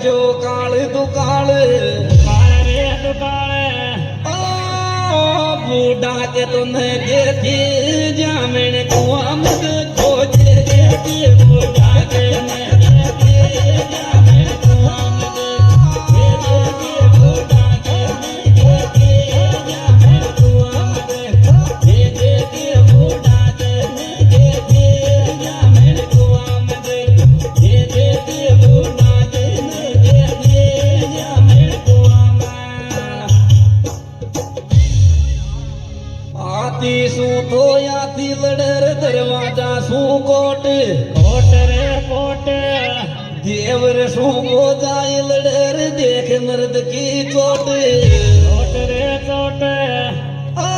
जो काल दुकाल काल रे दुकाल बूढ़ा के तुम्हें देखी जामिन कुआं में खोजे देखी बूढ़ा के देखी जामिन कुआं में देखी बूढ़ा के देखी जामिन कुआं में देखी बूढ़ा के देखी जामिन कुआं में देखी बूढ़ा के देखी जामिन कुआं में आती सू तो याती लड़र दरवाजा सू कोट कोट रे कोट देवर सू को जाए लड़र देख मर्द की चोट कोट रे कोट आ